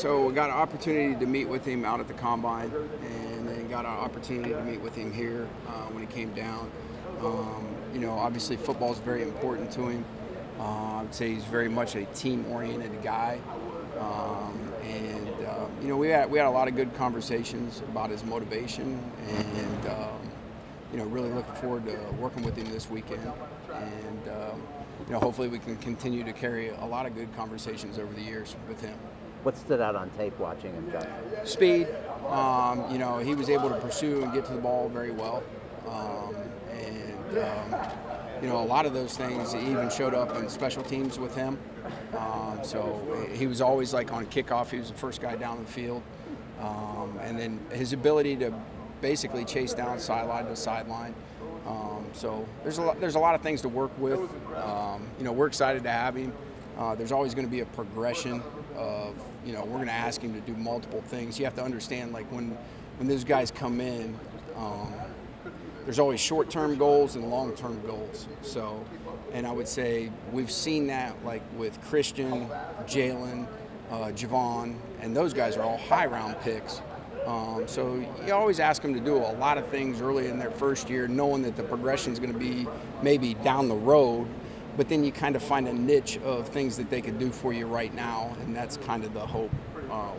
So we got an opportunity to meet with him out at the combine, and then got an opportunity to meet with him here when he came down. Obviously football is very important to him. I would say he's very much a team-oriented guy, we had a lot of good conversations about his motivation, and really looking forward to working with him this weekend, and hopefully we can continue to carry a lot of good conversations over the years with him. What stood out on tape watching him, Josh? Speed. He was able to pursue and get to the ball very well. A lot of those things even showed up in special teams with him. So he was always like on kickoff, he was the first guy down the field. And then his ability to basically chase down sideline to sideline. So there's a lot of things to work with. We're excited to have him. There's always going to be a progression of, we're going to ask him to do multiple things. You have to understand, like when those guys come in, there's always short-term goals and long-term goals. So, and I would say we've seen that like with Christian, Jalen, Javon, and those guys are all high-round picks. So you always ask them to do a lot of things early in their first year, knowing that the progression is going to be maybe down the road, but then you kind of find a niche of things that they could do for you right now, and that's kind of the hope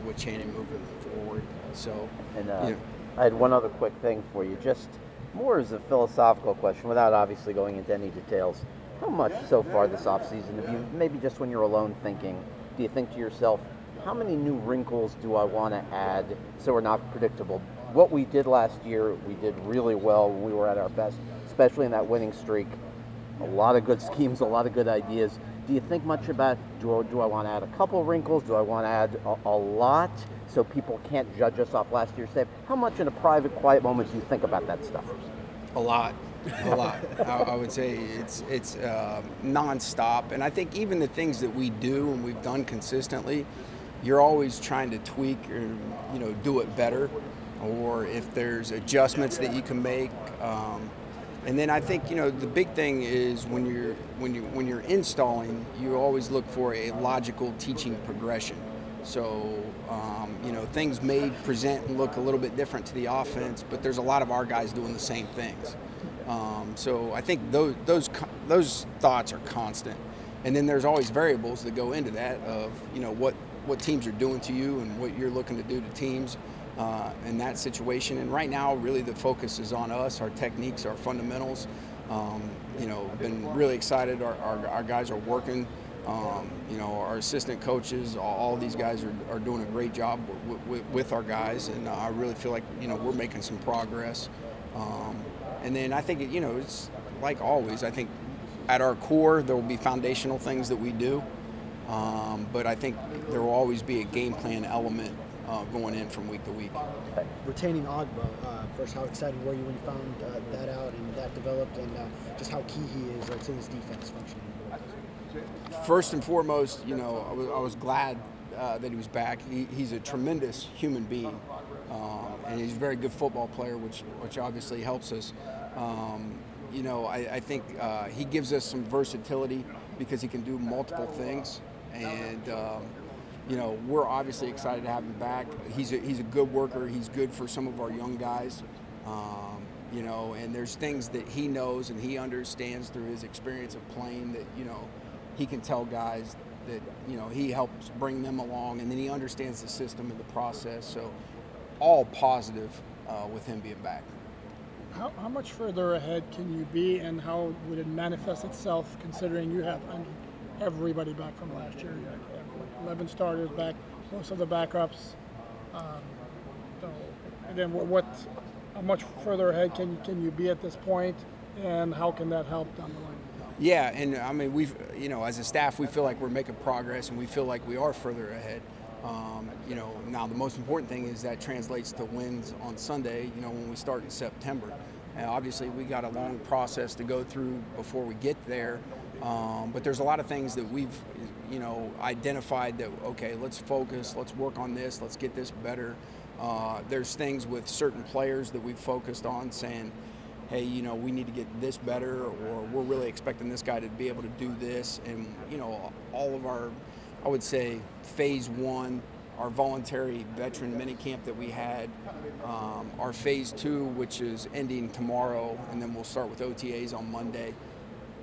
with Channing moving forward. So, I had one other quick thing for you, just more as a philosophical question, without obviously going into any details. How much so far this offseason have you, maybe just when you're alone thinking, do you think to yourself, how many new wrinkles do I want to add so we're not predictable? What we did last year, we did really well when we were at our best, especially in that winning streak. A lot of good schemes, a lot of good ideas. Do you think much about, do I want to add a couple wrinkles? Do I want to add a lot so people can't judge us off last year's tape? How much in a private, quiet moment do you think about that stuff? A lot. I would say it's nonstop. And I think even the things that we do and we've done consistently, you're always trying to tweak or do it better, or if there's adjustments that you can make. And then I think the big thing is when you're installing, you always look for a logical teaching progression. So things may present and look a little bit different to the offense, but there's a lot of our guys doing the same things. So I think those thoughts are constant. And then there's always variables that go into that of what teams are doing to you and what you're looking to do to teams in that situation. And right now, really the focus is on us, our techniques, our fundamentals. Been really excited. Our guys are working. Our assistant coaches, all these guys are doing a great job with our guys, and I really feel like we're making some progress. And then I think it's like always. I think at our core there will be foundational things that we do, but I think there will always be a game plan element going in from week to week. Retaining Ogba, first, how excited were you when you found that out and that developed, and just how key he is to this defense functioning? First and foremost, I was glad that he was back. He's a tremendous human being, and he's a very good football player, which obviously helps us. I think he gives us some versatility because he can do multiple things, and we're obviously excited to have him back. He's a good worker. He's good for some of our young guys. And there's things that he knows and he understands through his experience of playing that he can tell guys that he helps bring them along, and then he understands the system and the process. So all positive with him being back. How much further ahead can you be, and how would it manifest itself considering you have everybody back from last year? You have 11 starters back, most of the backups. And then how much further ahead can you be at this point, and how can that help down the line? Yeah, and I mean, we've, as a staff, we feel like we're making progress, and we feel like we are further ahead. Now the most important thing is that translates to wins on Sunday, when we start in September. And obviously, we got a long process to go through before we get there, but there's a lot of things that we've, identified that, okay, let's focus, let's work on this, let's get this better. There's things with certain players that we've focused on saying, hey, we need to get this better, or we're really expecting this guy to be able to do this. And, all of our, I would say, phase one our voluntary veteran minicamp that we had, our phase 2, which is ending tomorrow, and then we'll start with OTAs on Monday.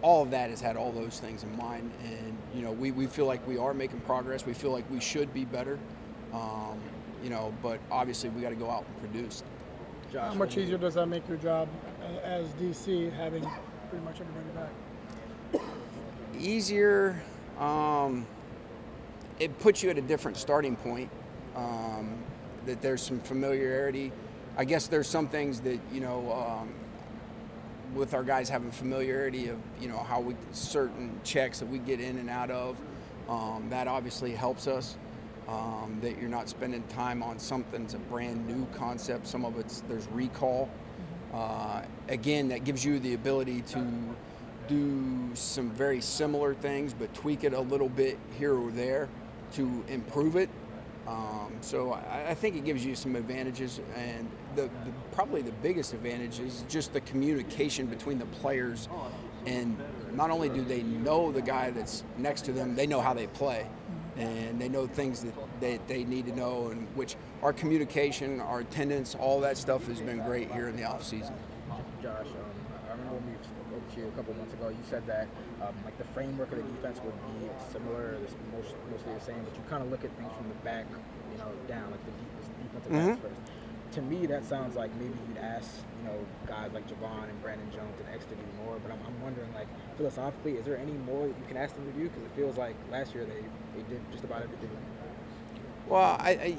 All of that has had all those things in mind, and we feel like we are making progress. We feel like we should be better, but obviously we got to go out and produce. Josh, how much easier does that make your job as DC, having pretty much everybody back? Easier. It puts you at a different starting point. That there's some familiarity. I guess there's some things that with our guys having familiarity of how we certain checks that we get in and out of. That obviously helps us. That you're not spending time on something that's a brand new concept. Some of there's recall. Again, that gives you the ability to do some very similar things, but tweak it a little bit here or there to improve it. So I think it gives you some advantages, and probably the biggest advantage is just the communication between the players. And not only do they know the guy that's next to them, they know how they play, and they know things that they need to know, and which our communication, our attendance, all that stuff has been great here in the off season. Josh, I remember when we spoke to you a couple months ago, you said that like the framework of the defense would be similar, mostly the same, but you kind of look at things from the back, down, like the defensive backs first. To me, that sounds like maybe you'd ask, guys like Javon and Brandon Jones and X to do more, but I'm wondering, like, philosophically, is there any more that you can ask them to do? Because it feels like last year they did just about everything. Well, I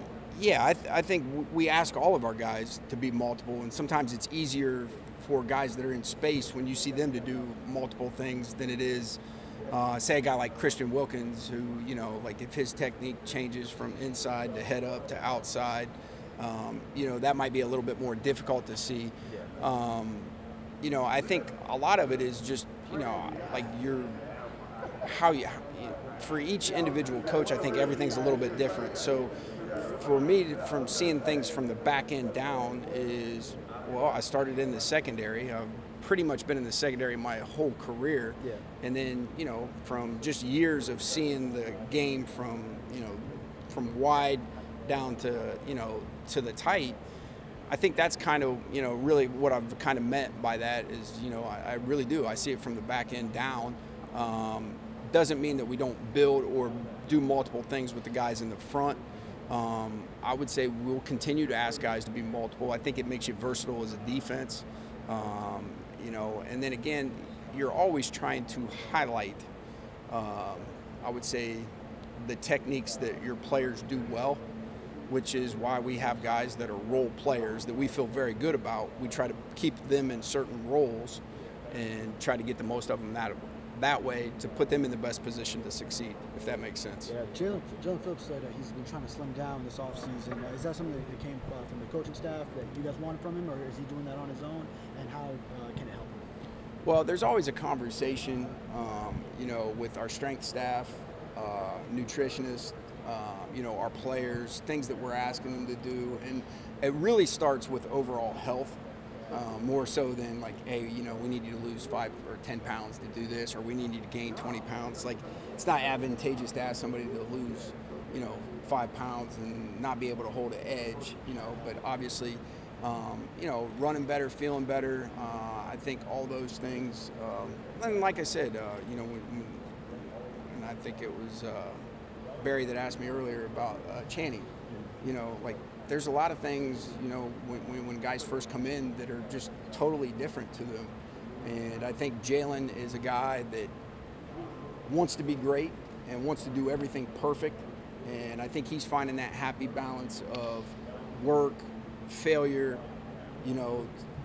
think we ask all of our guys to be multiple, and sometimes it's easier for guys that are in space when you see them to do multiple things than it is, say, a guy like Christian Wilkins, who, like if his technique changes from inside to head up to outside, that might be a little bit more difficult to see. I think a lot of it is just, like for each individual coach, I think everything's a little bit different. So for me, from seeing things from the back end down is, well, I started in the secondary. I've pretty much been in the secondary my whole career. Yeah. And then, from just years of seeing the game from wide down to, to the tight, I think that's kind of, really what I've kind of meant by that is, I really do. I see it from the back end down. Doesn't mean that we don't build or do multiple things with the guys in the front. I would say we'll continue to ask guys to be multiple. I think it makes you versatile as a defense. And then again, you're always trying to highlight, I would say, the techniques that your players do well, which is why we have guys that are role players that we feel very good about. We try to keep them in certain roles and try to get the most of them that way to put them in the best position to succeed, if that makes sense. Yeah, Jalen Phillips said he's been trying to slim down this offseason. Is that something that came from the coaching staff that you guys wanted from him, or is he doing that on his own, and how can it help him? Well, there's always a conversation, with our strength staff, nutritionists, our players, things that we're asking them to do. And it really starts with overall health, more so than like, hey, we need you to lose 5 or 10 pounds to do this, or we need you to gain 20 pounds. Like, it's not advantageous to ask somebody to lose, 5 pounds and not be able to hold an edge, but obviously, running better, feeling better. I think all those things. And like I said, and I think it was Barry that asked me earlier about Channing. Like there's a lot of things, when guys first come in that are just totally different to them. And I think Jalen is a guy that wants to be great and wants to do everything perfect. And I think he's finding that happy balance of work, failure,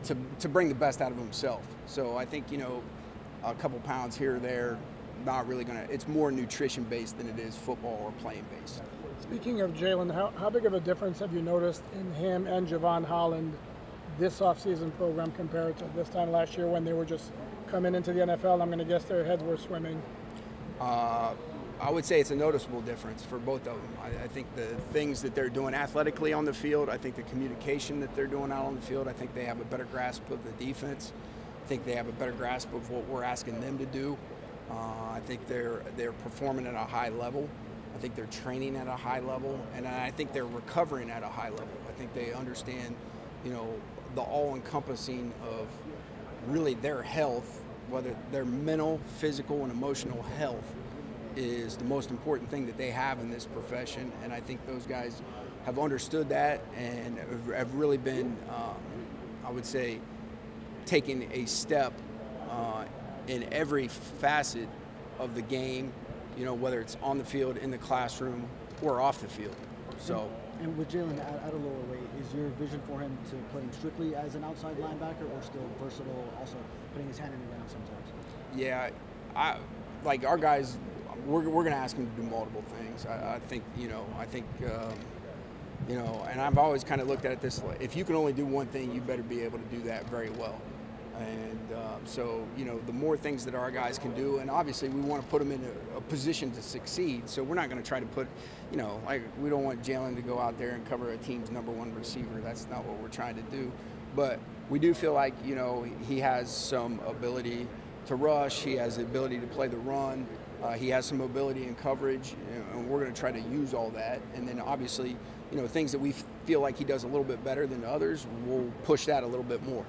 to bring the best out of himself. So I think, a couple pounds here or there, not really it's more nutrition based than it is football or playing based. Speaking of Jalen, how big of a difference have you noticed in him and Javon Holland this offseason program compared to this time last year when they were just coming into the NFL? I'm going to guess their heads were swimming. I would say it's a noticeable difference for both of them. I think the things that they're doing athletically on the field, I think the communication that they're doing out on the field, I think they have a better grasp of the defense. I think they have a better grasp of what we're asking them to do. I think they're performing at a high level. I think they're training at a high level, and I think they're recovering at a high level. I think they understand, the all-encompassing of really their health, whether their mental, physical, and emotional health is the most important thing that they have in this profession. And I think those guys have understood that and have really been, I would say, taking a step in every facet of the game, whether it's on the field, in the classroom, or off the field. So. And with Jalen at a lower weight, is your vision for him to playing strictly as an outside linebacker or still versatile, also putting his hand in the ground sometimes? Yeah, like our guys, we're going to ask him to do multiple things. I think, and I've always kind of looked at it this way. If you can only do one thing, you better be able to do that very well. And so, the more things that our guys can do, and obviously we want to put them in a position to succeed. So we're not going to try to put, like we don't want Jalen to go out there and cover a team's #1 receiver. That's not what we're trying to do. But we do feel like, he has some ability to rush. He has the ability to play the run. He has some ability in coverage, and we're going to try to use all that. And then obviously, things that we feel like he does a little bit better than others, we'll push that a little bit more.